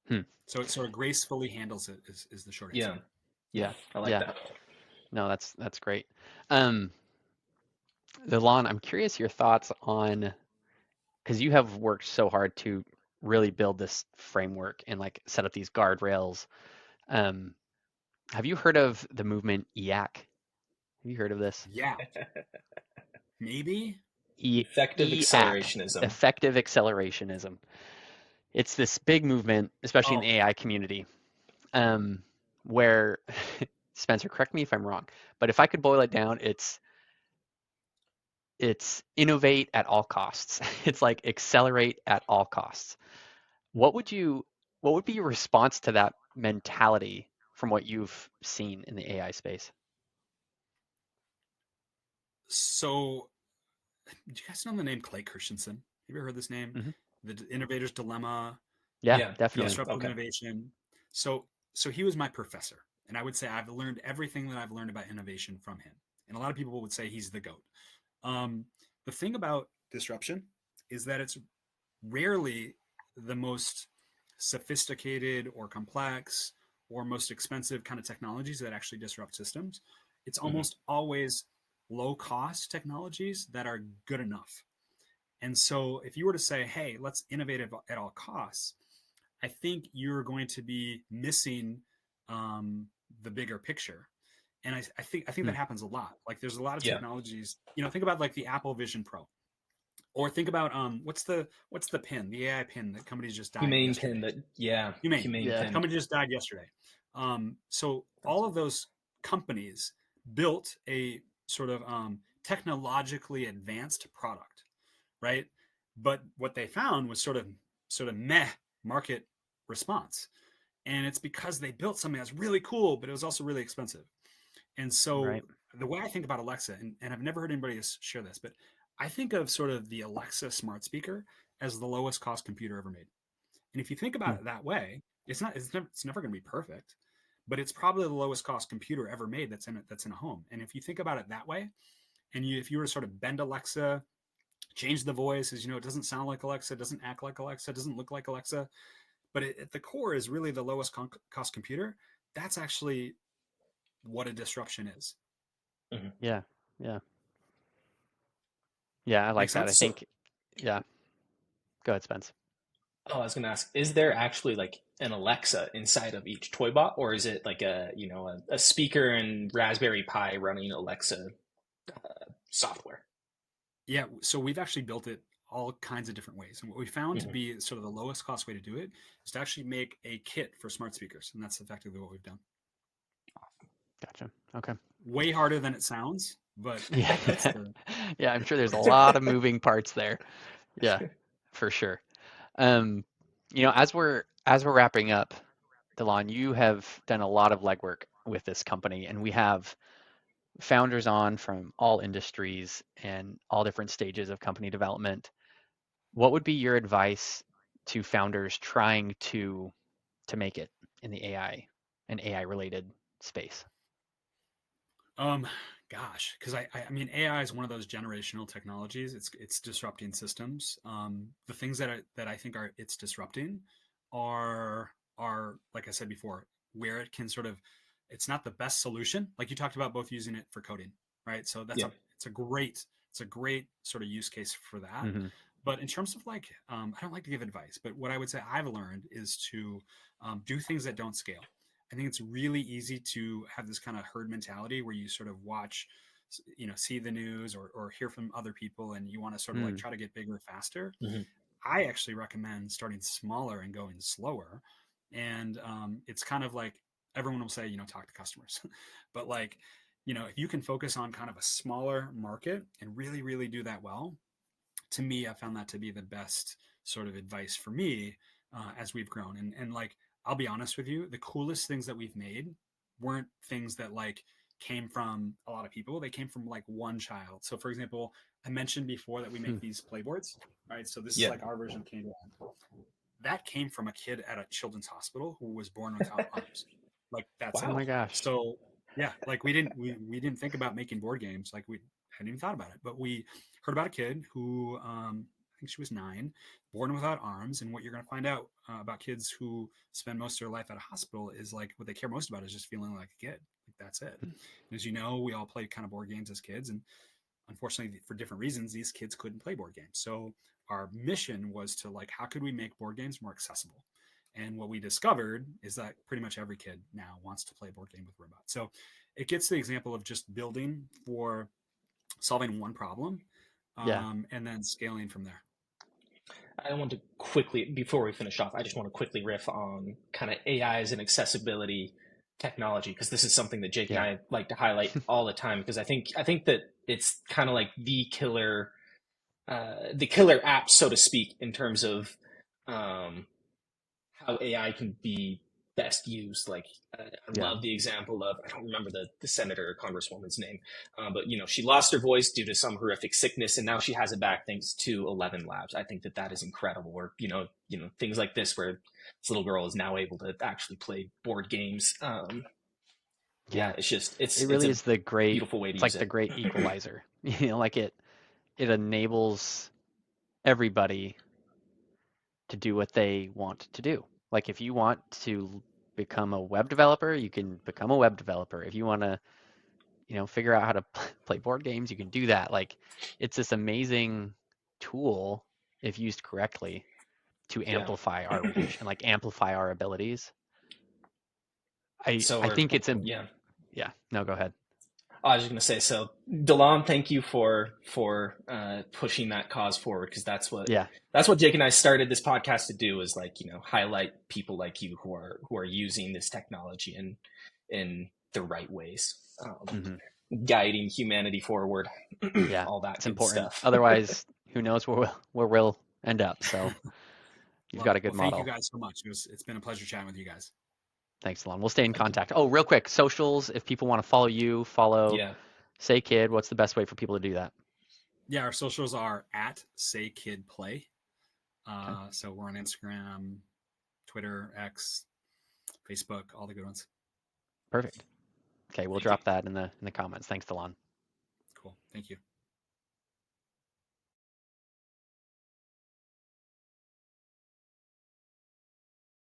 Hmm. So it sort of gracefully handles it is the short answer. Yeah. Yeah, Yeah. I like Yeah. that. No, that's great. Um, DeLonn, I'm curious your thoughts on, because you have worked so hard to really build this framework and like set up these guardrails. Um, have you heard of the movement EAC? Have you heard of this? Yeah, maybe. Effective EAC, accelerationism. effective accelerationism. It's this big movement, especially in Oh, the AI community, um, where Spencer, correct me if I'm wrong, but if I could boil it down, it's innovate at all costs. It's like accelerate at all costs. What would you what would be your response to that mentality from what you've seen in the AI space? so do you guys know the name Clay Christensen? Have you ever heard this name? Hmm. The Innovator's Dilemma, Yeah, Yeah. Yeah. definitely. Disruptive Okay. Innovation. So he was my professor, and I would say I've learned everything that I've learned about innovation from him. And a lot of people would say he's the goat. Um, the thing about disruption is that it's rarely the most sophisticated or complex or most expensive kind of technologies that actually disrupt systems. It's Hmm. almost always low cost technologies that are good enough. And so if you were to say, hey, let's innovate at all costs, I think you're going to be missing the bigger picture. And I think Hmm. that happens a lot. Like there's a lot of Yeah. technologies, think about like the Apple Vision Pro Or think about what's the pin, the AI pin that companies just died Humane yesterday. pin that, yeah, Humane. humane Yeah. pin. Company just died yesterday. So all of those companies built a sort of technologically advanced product, right? But what they found was sort of meh market response, and it's because they built something that's really cool, but it was also really expensive. And so Right. the way I think about Alexa, and I've never heard anybody share this, but I think of sort of the Alexa smart speaker as the lowest cost computer ever made. And if you think about Hmm. it that way, it's never going to be perfect, but it's probably the lowest cost computer ever made that's in a home. And if you think about it that way, and if you were to sort of bend Alexa, change the voice, as you know, it doesn't sound like Alexa, doesn't act like Alexa, doesn't look like Alexa, but at the core is really the lowest cost computer. That's actually what a disruption is. Mhm. Yeah. Yeah. Yeah. I like Makes that. I sense. So think. Yeah. Go ahead, Spence. Oh, I was gonna ask, is there actually like an Alexa inside of each toy bot, or is it like a speaker and Raspberry Pi running Alexa software? yeah, so we've actually built it all kinds of different ways. And what we found to Mhm. be sort of the lowest cost way to do it is to actually make a kit for smart speakers. And that's effectively what we've done. Gotcha. Okay. Way harder than it sounds, but Yeah. that's the Yeah. I'm sure there's a lot of moving parts there. Yeah, for sure. As we're wrapping up, DeLonn, you have done a lot of legwork with this company, and we have founders on from all industries and all different stages of company development. What would be your advice to founders trying to make it in the AI and AI related space? um gosh, because I mean AI is one of those generational technologies. It's disrupting systems. The things that I think are it's disrupting are like I said before, where it can sort of it's not the best solution. Like you talked about both using it for coding, right? So Yeah. it's a great sort of use case for that. Hmm. But in terms of like, I don't like to give advice, but what I would say I've learned is to do things that don't scale. I think it's really easy to have this kind of herd mentality where you sort of watch, see the news or hear from other people, and you want to sort of like Mm. try to get bigger faster. Mhm. I actually recommend starting smaller and going slower. And it's kind of like everyone will say, talk to customers, but like, if you can focus on kind of a smaller market and really, really do that well, to me, I found that to be the best sort of advice for me as we've grown. And like, I'll be honest with you, the coolest things that we've made weren't things that like came from a lot of people. They came from like one child. So for example, I mentioned before that we Hmm. make these playboards, right? So this is Yeah. like our version of Candyland. That came from a kid at a children's hospital who was born without arms. Like that's Oh it. Wow. my gosh. So yeah, like we didn't think about making board games. Like we hadn't even thought about it, but we heard about a kid who I think she was 9, born without arms. And what you're going to find out about kids who spend most of their life at a hospital is like what they care most about is just feeling like a kid. Like that's it. Hmm. And as you know, we all played kind of board games as kids, and unfortunately for different reasons these kids couldn't play board games. So our mission was to like how could we make board games more accessible, and what we discovered is that pretty much every kid now wants to play a board game with robots. So it gets the example of just building for solving one problem, Yeah. and then scaling from there. I want to quickly, before we finish off, I just want to quickly riff on kind of AI as an accessibility technology, because this is something that Jake and Yeah. I like to highlight all the time, because I think that it's kind of like the killer app, so to speak, in terms of how AI can be best used. Like, I Yeah. love the example of, I don't remember the senator or congresswoman's name, but she lost her voice due to some horrific sickness, and now she has it back thanks to 11 Labs. I think that is incredible. Or things like this, where this little girl is now able to actually play board games. Yeah. It's just it's It it's really a is the great, beautiful way to it's use like the it. great equalizer. Like it enables everybody to do what they want to do. Like if you want to become a web developer, you can become a web developer. If you want to, figure out how to play board games, you can do that. Like it's this amazing tool if used correctly to Yeah. amplify our reach and like amplify our abilities. I So, I think it's yeah. yeah, no, go ahead. I was just going to say, so DeLonn, thank you for pushing that cause forward, because that's what Jake and I started this podcast to do, is like, highlight people like you who are using this technology in the right ways, guiding humanity forward. Yeah, all that it's good important. stuff. Otherwise, who knows where we'll end up. So you've got a good model. Thank you guys so much. It's been a pleasure chatting with you guys. Thanks, DeLonn. We'll stay in contact. Oh, real quick, socials. If people want to follow you, follow Say Kid, what's the best way for people to do that? Yeah, our socials are at Say Kid Play. So we're on Instagram, Twitter, X, Facebook, all the good ones. Perfect. Okay, we'll drop that in the comments. Thanks, DeLonn. Cool. Thank you.